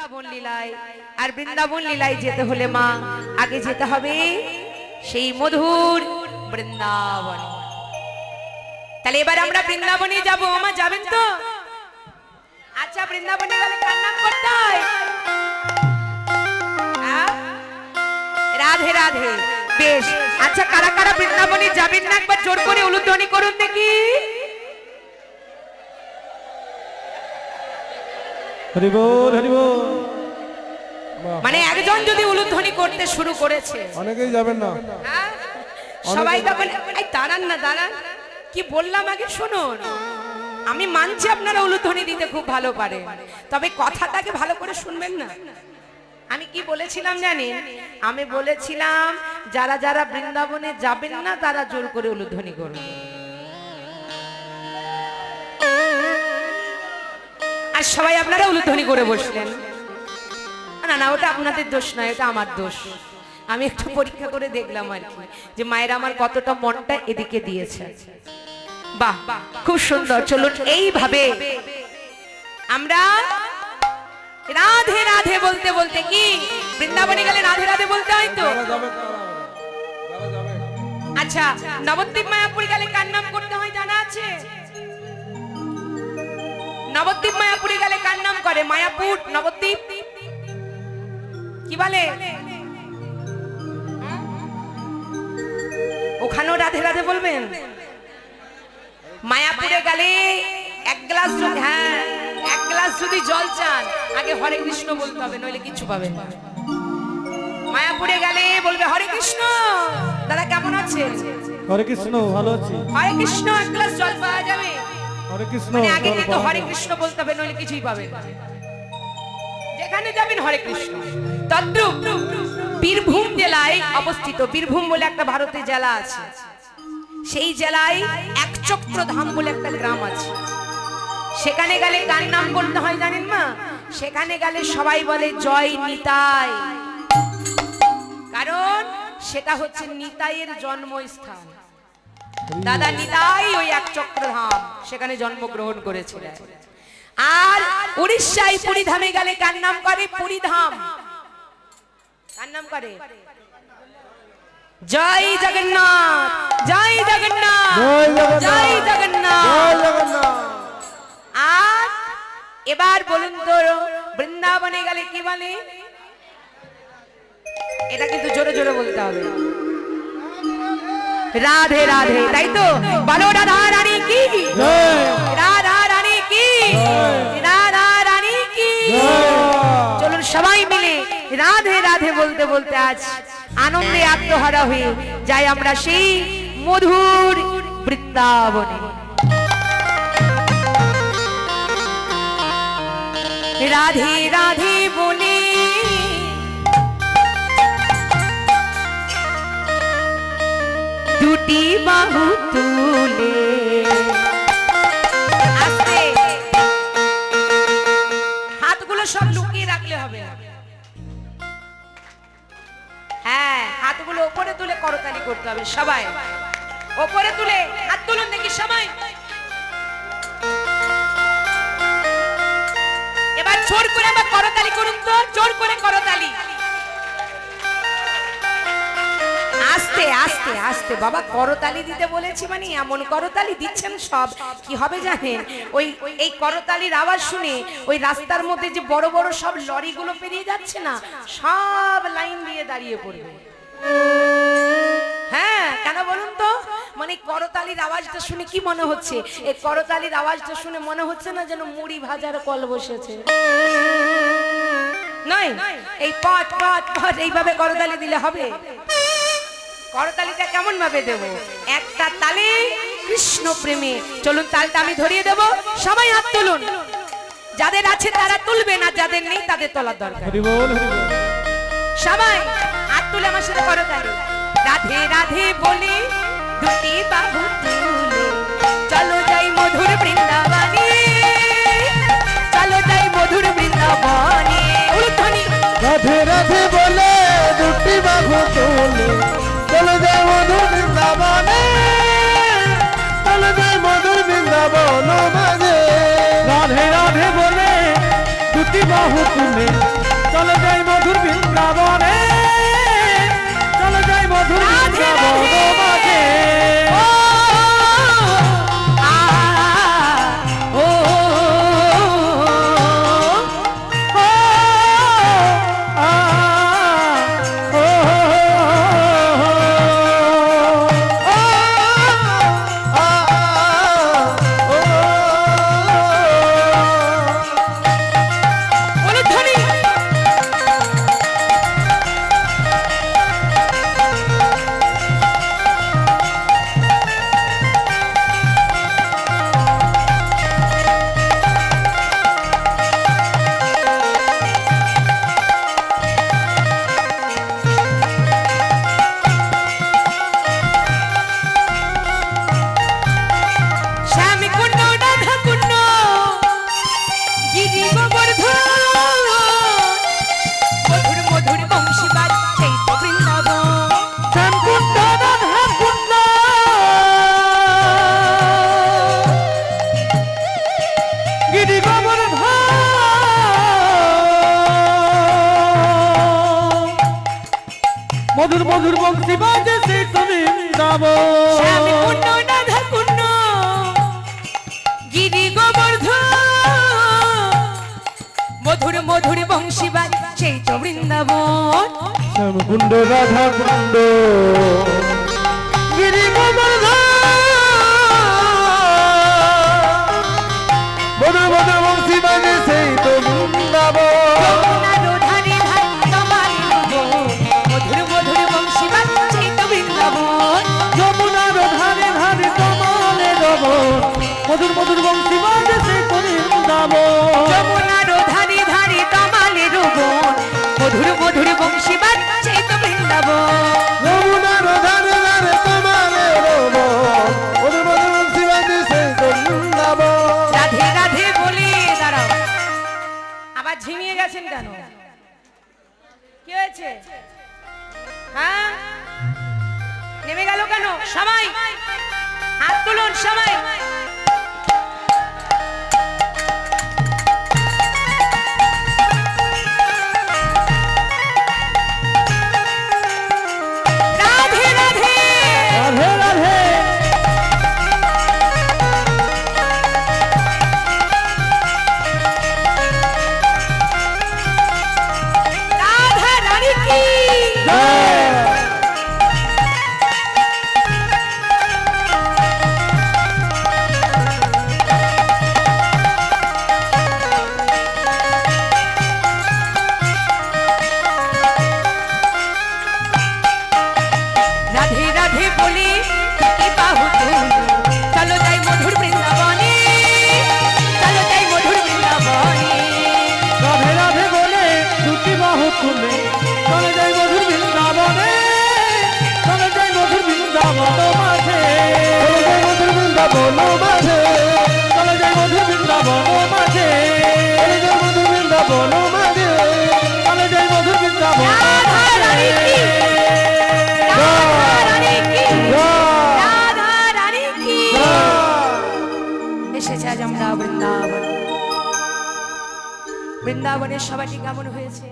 বৃন্দাবন লীলায়। আর বৃন্দাবন লীলায় যেতে হলে মা আগে যেতে হবে সেই মধুর বৃন্দাবন। তাহলে এবার আমরা বৃন্দাবনে যাব, মা যাবেন তো? আচ্ছা, বৃন্দাবনে গেলে কার নাম করতে হয়? রাধে রাধে। বেশ, আচ্ছা কারা কারা বৃন্দাবনে যাবেন না একবার জোর করে উলুধ্বনি করুন দেখি। হরি বল হরি বল। মানে একজন যদি উলুধ্বনি করতে শুরু করেছে অনেকেই যাবেন না, সবাই তখন এই দাঁড়ান না, দাঁড়ান, কি বললাম আগে শুনুন। আমি মানছি আপনারা উলুধ্বনি দিতে খুব ভালো পারেন, তবে কথাটাকে ভালো করে শুনবেন না। আমি কি বলেছিলাম জানেন? আমি বলেছিলাম যারা যারা বৃন্দাবনে যাবেন না তারা জোর করে উলুধ্বনি করবেন। আর সবাই আপনারা উলুধ্বনি করে বসলেন। না না, ওটা আপনাদের দোষ নয়, ওটা আমার দোষ। আমি একটু পরীক্ষা করে দেখলাম আর কি, যে মায়েরা আমার কতটা মনটা এদিকে দিয়েছে। বাহ, খুব সুন্দর। চলুন এইভাবে আমরা রাধে রাধে বলতে বলতে, কি বৃন্দাবনে গেলে রাধে রাধে বলতে হয় তো? আচ্ছা, নবদ্বীপ মায়াপুর গেলে কার নাম করতে হয় জানা আছে? নবদ্বীপ মায়াপুরে গেলে কার নাম করে? মায়াপুর নবদ্বীপ কি বলে? ওখানেও রাধে রাধে বলবেন। মায়াপুরে গেলে এক গ্লাস যদি জল চান আগে হরে কৃষ্ণ বলতে হবে, নইলে কিছু পাবেন না। মায়াপুরে গেলে বলবে হরে কৃষ্ণ। দাদা কেমন আছে? হরে কৃষ্ণ, ভালো আছি। হরে কৃষ্ণ, এক গ্লাস জল পাওয়া যাবে? হরে কৃষ্ণ, মানে আগে কিন্তু হরে কৃষ্ণ বলতে হবে, নইলে কিছুই পাবেন না। যেখানে যাবেন হরে কৃষ্ণ। তদ্রূপ বীরভূম জেলায় অবস্থিত, বীরভূম বলে একটা ভারতের জেলা আছে, সেই জেলায় একচক্র ধাম বলে একটা গ্রাম আছে। সেখানে গেলে কার নাম করতে হয় জানেন মা? সেখানে গেলে সবাই বলে জয় নিতাই, কারণ সেটা হচ্ছে নিতাইয়ের জন্মস্থান। দাদা নিতাই ওই একচক্র ধাম, সেখানে জন্মগ্রহণ করেছিলেন। আর উড়িষ্যায় পুরীধামে গেলে কার নাম করে? পুরীধাম। কার নাম করে? জয় জগন্নাথ, জয় জগন্নাথ, জয় জগন্নাথ। আর এবার বলুন তো বৃন্দাবনে গেলে কি বলে? এটা কিন্তু জোরে জোরে বলতে হবে, রাধে রাধে, তাই তো? বলো রাধা রানী কি, রাধা রানী কি, রাধা রানী কি। চলুন সবাই মিলে রাধে রাধে বলতে বলতে আজ আনন্দে আত্মহারা হয়ে যাই আমরা সেই মধুর বৃন্দাবনে। রাধে রাধে বলে দুটি বাহু তুলে, আস্তে হাতগুলো সব লুকিয়ে রাখলে হবে। হ্যাঁ, হাতগুলো উপরে তুলে করতালি করতে হবে। সবাই উপরে তুলে হাত তুলুন দেখি সবাই। এবার জোর করে আবার করতালি করুন তো, জোর করে করতালি। আস্তে আস্তে আস্তে বাবা, করতালি দিতে বলেছি মানে এমন করতালি দিচ্ছেন সব, কি হবে জানেন? ওই এই করতালির আওয়াজ শুনে ওই রাস্তার মধ্যে যে বড় বড় সব লরিগুলো পেরিয়ে যাচ্ছে না, সব লাইন দিয়ে দাঁড়িয়ে পড়বে। হ্যাঁ, কেন বলুন তো? মানে করতালির আওয়াজটা শুনে কি মনে হচ্ছে? এই করতালির আওয়াজটা শুনে মনে হচ্ছে না যেন মুড়ি ভাজার কল বসেছে? নয়, এই পট পট পট এইভাবে করতালি দিলে হবে? করতালিটা কেমন ভাবে দেব? একটা তালে কৃষ্ণ প্রেমে। চলুন তালটা আমি ধরিয়ে দেব, সবাই হাত তুলুন। যাদের আছে তারা তুলবেন, আর যাদের নেই তাদের তোলার দরকার। হরি বল হরি বল। সবাই হাত তুলে আমার সাথে করতালি। রাধে রাধে বলে দুটি বাহু তুলে চলো যাই মধুর বৃন্দাবনে, চলো যাই মধুর বৃন্দাবনে। উলুধ্বনি। রাধে রাধে বলে দুটি বাহু তুলে চলো যাই মধুর বৃন্দাবনে, চলো যাই মধুর বৃন্দাবন মাঝে। রাধে রাধে বলে দুটি বাহু তুলে চলে যাই মধুর বৃন্দাবনে, চলে যাই মধুর রাধে, বৃন্দাবন রাধে। মাঝে। ও আ ও ও, আ, ও, উলুধ্বনি। শ্যাম কুণ্ড রাধা কুণ্ড গিরি গোবর্ধন মধুর মধুর বংশী বাজছে তো বৃন্দাবন। শ্যামকুণ্ড রাধাকুণ্ড গিরি গোবর্ধন মধুর মধুর বংশী বাজে সেই তো বৃন্দাবন। শ্যাম কুণ্ড রাধা কুণ্ড গিরি গোবর্ধন মধুর মধুর বংশী বাজছে তো বৃন্দাবন। শ্যামকুণ্ড রাধাকুণ্ড গিরি গোবর্ধন মধুর মধুর বংশী বাজে সেই তো বৃন্দাবন। যমুনার ধারে ধারে তোমার লোভন, মধুর মধুর বংশী বাজছে তো বৃন্দাবন। যমুনার ধারে ধারে কমলে রব মধুর মধুর বংশী বাজে সেই তো বৃন্দাবন। যমুনার ধারে ধারে তমালের বন, মধুর মধুর বংশী বাজছে তো বৃন্দাবন। যমুনার ধারে ধারে কমলে রব মধুর মধুর বংশী বাজে সেই তো বৃন্দাবন। রাধে রাধে বলে দাঁড়াও, আবার ঝিমিয়ে গেছেন কেন? কি হয়েছে? হ্যাঁ, নেমে গেল কেন? সবাই হাত তুলুন, সবাই। রাধে রাধে রাধে রাধে রাধা রানী কি জয়। রাধে রাধে বলে কি বাহু তুলো, চলো যাই মধুর বৃন্দাবনে, চলো যাই মধুর বৃন্দাবনে। রাধে রাধে বলে দুটি বাহু তুলে চলে যাই মধুর বৃন্দাবনে, চলে যাই মধুর বৃন্দাবন মাঝে, চলে যাই মধুর বৃন্দাবন মাঝে, চলে যাই মধুর বৃন্দাবন মাঝে, চলে যাই মধুর বৃন্দাবন মাঝে, চলে যাই মধুর বৃন্দাবন রাধা রানী কি, রাধা রানী কি, রাধা রানী কি। এসেছে আজ আমরা বৃন্দাবন। বৃন্দাবনের সবাইটি কেমন হয়েছে?